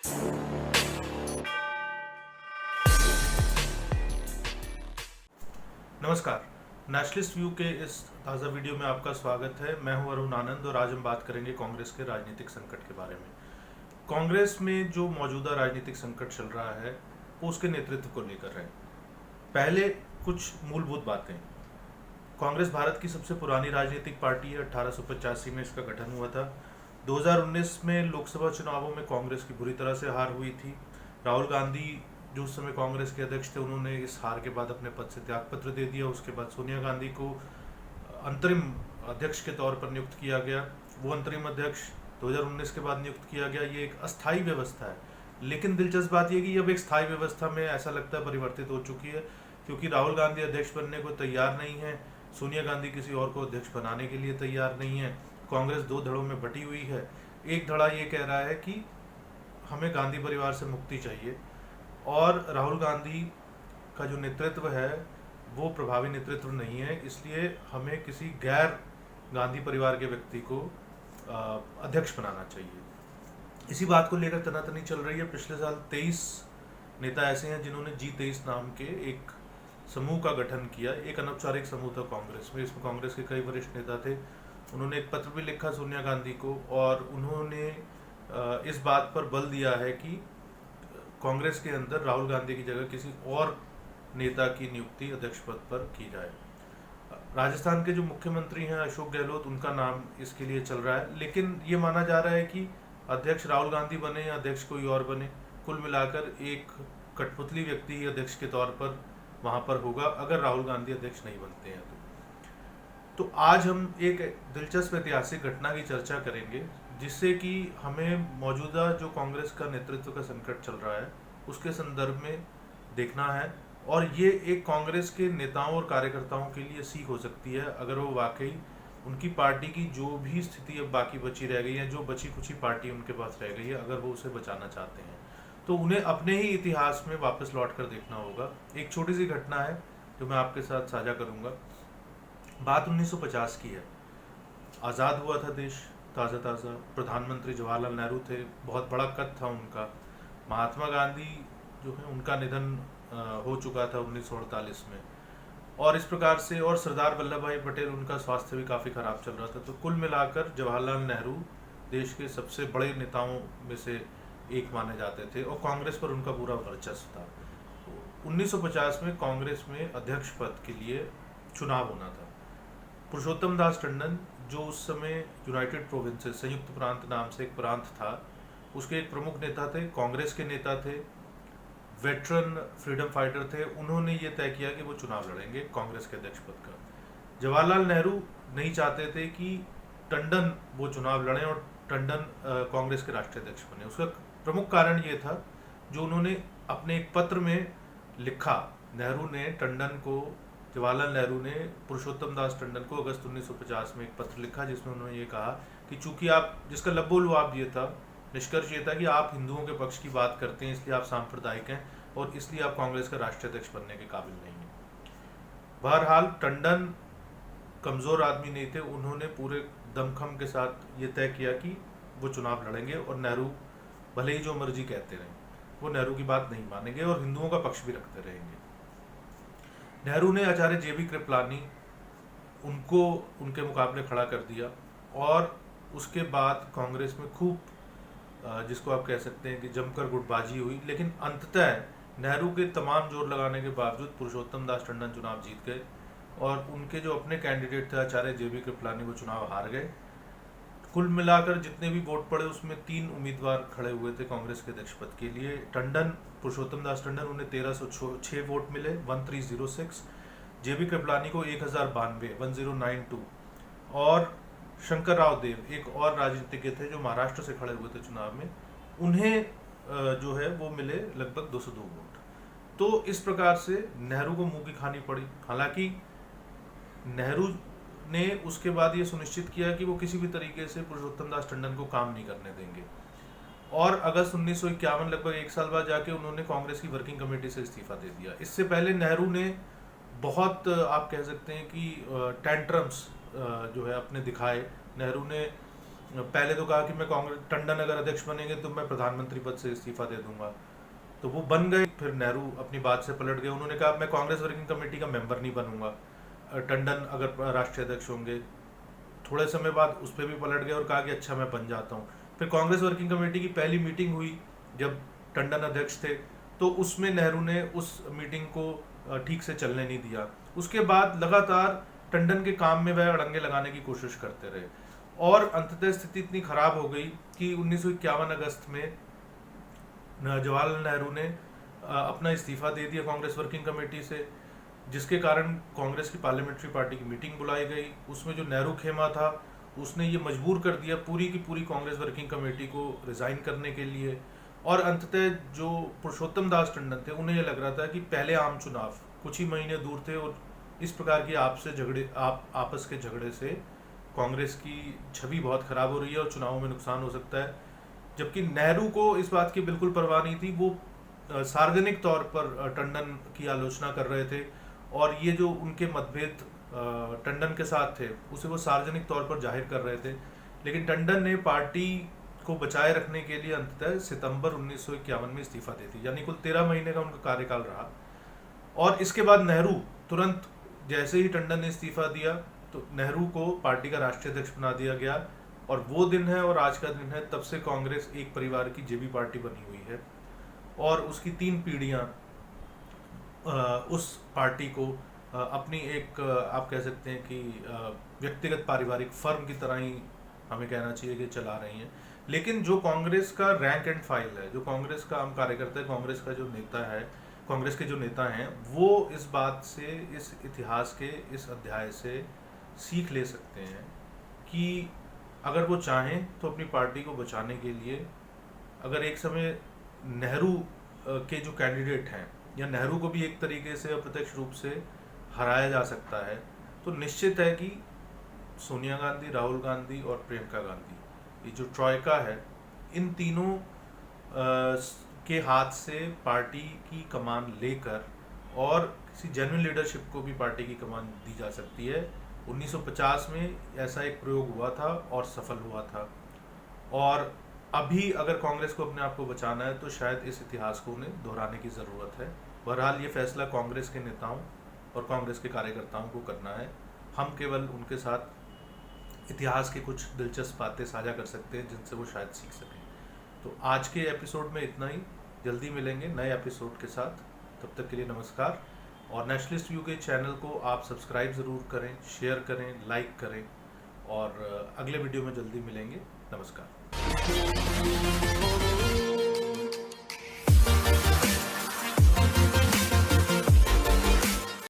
नमस्कार। Nationalist view के इस ताज़ा वीडियो में आपका स्वागत है। मैं हूं अरुण आनंद और आज हम बात करेंगे कांग्रेस के राजनीतिक संकट के बारे में। कांग्रेस में जो मौजूदा राजनीतिक संकट चल रहा है वो उसके नेतृत्व को लेकर है। पहले कुछ मूलभूत बातें। कांग्रेस भारत की सबसे पुरानी राजनीतिक पार्टी है। 1885 में इसका गठन हुआ था। 2019 में लोकसभा चुनावों में कांग्रेस की बुरी तरह से हार हुई थी। राहुल गांधी जो उस समय कांग्रेस के अध्यक्ष थे, उन्होंने इस हार के बाद अपने पद से त्यागपत्र दे दिया। उसके बाद सोनिया गांधी को अंतरिम अध्यक्ष के तौर पर नियुक्त किया गया। वो अंतरिम अध्यक्ष 2019 के बाद नियुक्त किया गया। ये एक अस्थायी व्यवस्था है, लेकिन दिलचस्प बात यह कि अब एक स्थायी व्यवस्था में ऐसा लगता है परिवर्तित हो चुकी है, क्योंकि राहुल गांधी अध्यक्ष बनने को तैयार नहीं है। सोनिया गांधी किसी और को अध्यक्ष बनाने के लिए तैयार नहीं है। कांग्रेस दो धड़ों में बटी हुई है। एक धड़ा ये कह रहा है कि हमें गांधी परिवार से मुक्ति चाहिए, और राहुल गांधी का जो नेतृत्व है वो प्रभावी नेतृत्व नहीं है, इसलिए हमें किसी गैर गांधी परिवार के व्यक्ति को अध्यक्ष बनाना चाहिए। इसी बात को लेकर तनातनी चल रही है। पिछले साल 23 नेता ऐसे हैं जिन्होंने G23 नाम के एक समूह का गठन किया। एक अनौपचारिक समूह था कांग्रेस में। इसमें कांग्रेस के कई वरिष्ठ नेता थे। उन्होंने एक पत्र भी लिखा सोनिया गांधी को, और उन्होंने इस बात पर बल दिया है कि कांग्रेस के अंदर राहुल गांधी की जगह किसी और नेता की नियुक्ति अध्यक्ष पद पर की जाए। राजस्थान के जो मुख्यमंत्री हैं अशोक गहलोत, उनका नाम इसके लिए चल रहा है, लेकिन ये माना जा रहा है कि अध्यक्ष राहुल गांधी बने या अध्यक्ष कोई और बने, कुल मिलाकर एक कठपुतली व्यक्ति ही अध्यक्ष के तौर पर वहां पर होगा अगर राहुल गांधी अध्यक्ष नहीं बनते हैं तो आज हम एक दिलचस्प ऐतिहासिक घटना की चर्चा करेंगे, जिससे कि हमें मौजूदा जो कांग्रेस का नेतृत्व का संकट चल रहा है उसके संदर्भ में देखना है। और ये एक कांग्रेस के नेताओं और कार्यकर्ताओं के लिए सीख हो सकती है, अगर वो वाकई उनकी पार्टी की जो भी स्थिति अब बाकी बची रह गई है, जो बची कुची पार्टी उनके पास रह गई है, अगर वो उसे बचाना चाहते हैं तो उन्हें अपने ही इतिहास में वापस लौट कर देखना होगा। एक छोटी सी घटना है जो मैं आपके साथ साझा करूंगा। बात 1950 की है। आज़ाद हुआ था देश ताज़ा ताज़ा। प्रधानमंत्री जवाहरलाल नेहरू थे, बहुत बड़ा कद था उनका। महात्मा गांधी जो है उनका निधन हो चुका था 1948 में, और इस प्रकार से, और सरदार वल्लभ भाई पटेल, उनका स्वास्थ्य भी काफ़ी खराब चल रहा था। तो कुल मिलाकर जवाहरलाल नेहरू देश के सबसे बड़े नेताओं में से एक माने जाते थे, और कांग्रेस पर उनका पूरा वर्चस्व था। 1950 में कांग्रेस में अध्यक्ष पद के लिए चुनाव होना था। पुरुषोत्तम दास टंडन, जो उस समय यूनाइटेड प्रोविंसेस, संयुक्त प्रांत नाम से एक प्रांत था, उसके एक प्रमुख नेता थे, कांग्रेस के नेता थे, वेटरन फ्रीडम फाइटर थे। उन्होंने ये तय किया कि वो चुनाव लड़ेंगे कांग्रेस के अध्यक्ष पद का। जवाहरलाल नेहरू नहीं चाहते थे कि टंडन वो चुनाव लड़ें और टंडन कांग्रेस के राष्ट्रीय अध्यक्ष बने। उसका प्रमुख कारण ये था जो उन्होंने अपने एक पत्र में लिखा। नेहरू ने टंडन को, जवाहरलाल नेहरू ने पुरुषोत्तम दास टंडन को अगस्त 1950 में एक पत्र लिखा, जिसमें उन्होंने ये कहा कि चूंकि आप, जिसका लब्बो-लुआब ये था, निष्कर्ष ये था कि आप हिंदुओं के पक्ष की बात करते हैं, इसलिए आप सांप्रदायिक हैं और इसलिए आप कांग्रेस का राष्ट्रीय अध्यक्ष बनने के काबिल नहीं हैं। बहरहाल टंडन कमज़ोर आदमी नहीं थे। उन्होंने पूरे दमखम के साथ ये तय किया कि वो चुनाव लड़ेंगे, और नेहरू भले ही जो मर्जी कहते रहें, वो नेहरू की बात नहीं मानेंगे और हिंदुओं का पक्ष भी रखते रहेंगे। नेहरू ने आचार्य JB कृपलानी उनको उनके मुकाबले खड़ा कर दिया, और उसके बाद कांग्रेस में खूब, जिसको आप कह सकते हैं कि जमकर गुटबाजी हुई, लेकिन अंततः नेहरू के तमाम जोर लगाने के बावजूद पुरुषोत्तम दास टंडन चुनाव जीत गए, और उनके जो अपने कैंडिडेट थे आचार्य JB कृपलानी, वो चुनाव हार गए। कुल मिलाकर जितने भी वोट पड़े उसमें 3 उम्मीदवार खड़े हुए थे कांग्रेस के अध्यक्ष पद के लिए। टंडन, पुरुषोत्तम दास टंडन, उन्हें 1306 वोट मिले, 1306। JB कृपलानी को 1092 और शंकर राव देव, एक और राजनीतिज्ञ थे जो महाराष्ट्र से खड़े हुए थे चुनाव में, उन्हें जो है वो मिले लगभग 202 वोट। तो इस प्रकार से नेहरू को मुंह की खानी पड़ी। हालांकि नेहरू ने उसके बाद ये सुनिश्चित किया कि वो किसी भी तरीके से पुरुषोत्तम दास टंडन को काम नहीं करने देंगे, और अगस्त 1951, लगभग एक साल बाद जाके उन्होंने कांग्रेस की वर्किंग कमेटी से इस्तीफा दे दिया। इससे पहले नेहरू ने बहुत, आप कह सकते हैं कि टेंट्रम्स जो है अपने दिखाए। नेहरू ने पहले तो कहा कि मैं कांग्रेस, टंडन अगर अध्यक्ष बनेंगे तो मैं प्रधानमंत्री पद से इस्तीफा दे दूंगा, तो वो बन गए। फिर नेहरू अपनी बात से पलट गए, उन्होंने कहा मैं कांग्रेस वर्किंग कमेटी का मेंबर नहीं बनूंगा, टंडन अगर राष्ट्रीय अध्यक्ष होंगे। थोड़े समय बाद उस पर भी पलट गए और कहा कि अच्छा मैं बन जाता हूँ। फिर कांग्रेस वर्किंग कमेटी की पहली मीटिंग हुई जब टंडन अध्यक्ष थे, तो उसमें नेहरू ने उस मीटिंग को ठीक से चलने नहीं दिया। उसके बाद लगातार टंडन के काम में वह अड़ंगे लगाने की कोशिश करते रहे और अंततः स्थिति इतनी खराब हो गई कि 1951 अगस्त में जवाहरलाल नेहरू ने अपना इस्तीफा दे दिया कांग्रेस वर्किंग कमेटी से, जिसके कारण कांग्रेस की पार्लियामेंट्री पार्टी की मीटिंग बुलाई गई। उसमें जो नेहरू खेमा था उसने ये मजबूर कर दिया पूरी की पूरी कांग्रेस वर्किंग कमेटी को रिजाइन करने के लिए। और अंततः जो पुरुषोत्तम दास टंडन थे उन्हें यह लग रहा था कि पहले आम चुनाव कुछ ही महीने दूर थे और इस प्रकार की आपस के झगड़े से कांग्रेस की छवि बहुत खराब हो रही है और चुनावों में नुकसान हो सकता है। जबकि नेहरू को इस बात की बिल्कुल परवाह नहीं थी, वो सार्वजनिक तौर पर टंडन की आलोचना कर रहे थे और ये जो उनके मतभेद टंडन के साथ थे उसे वो सार्वजनिक तौर पर जाहिर कर रहे थे। लेकिन टंडन ने पार्टी को बचाए रखने के लिए अंततः सितंबर 1951 में इस्तीफा दे दी, यानी कुल 13 महीने का उनका कार्यकाल रहा। और इसके बाद नेहरू तुरंत जैसे ही टंडन ने इस्तीफा दिया तो नेहरू को पार्टी का राष्ट्रीय अध्यक्ष बना दिया गया। और वो दिन है और आज का दिन है, तब से कांग्रेस एक परिवार की जेबी पार्टी बनी हुई है और उसकी 3 पीढ़ियां उस पार्टी को अपनी एक आप कह सकते हैं कि व्यक्तिगत पारिवारिक फर्म की तरह ही हमें कहना चाहिए कि चला रही हैं। लेकिन जो कांग्रेस का रैंक एंड फाइल है, जो कांग्रेस का आम कार्यकर्ता है, कांग्रेस का जो नेता है, कांग्रेस के जो नेता हैं, वो इस बात से, इस इतिहास के इस अध्याय से सीख ले सकते हैं कि अगर वो चाहें तो अपनी पार्टी को बचाने के लिए, अगर एक समय नेहरू के जो कैंडिडेट हैं या नेहरू को भी एक तरीके से अप्रत्यक्ष रूप से हराया जा सकता है, तो निश्चित है कि सोनिया गांधी, राहुल गांधी और प्रियंका गांधी, ये जो ट्रॉयका है, इन तीनों के हाथ से पार्टी की कमान लेकर और किसी जेन्युइन लीडरशिप को भी पार्टी की कमान दी जा सकती है। 1950 में ऐसा एक प्रयोग हुआ था और सफल हुआ था। और अभी अगर कांग्रेस को अपने आप को बचाना है तो शायद इस इतिहास को उन्हें दोहराने की ज़रूरत है। बहरहाल ये फैसला कांग्रेस के नेताओं और कांग्रेस के कार्यकर्ताओं को करना है। हम केवल उनके साथ इतिहास की कुछ दिलचस्प बातें साझा कर सकते हैं जिनसे वो शायद सीख सकें। तो आज के एपिसोड में इतना ही, जल्दी मिलेंगे नए एपिसोड के साथ। तब तक के लिए नमस्कार। और नेशनलिस्ट व्यू के चैनल को आप सब्सक्राइब ज़रूर करें, शेयर करें, लाइक करें और अगले वीडियो में जल्दी मिलेंगे। नमस्कार।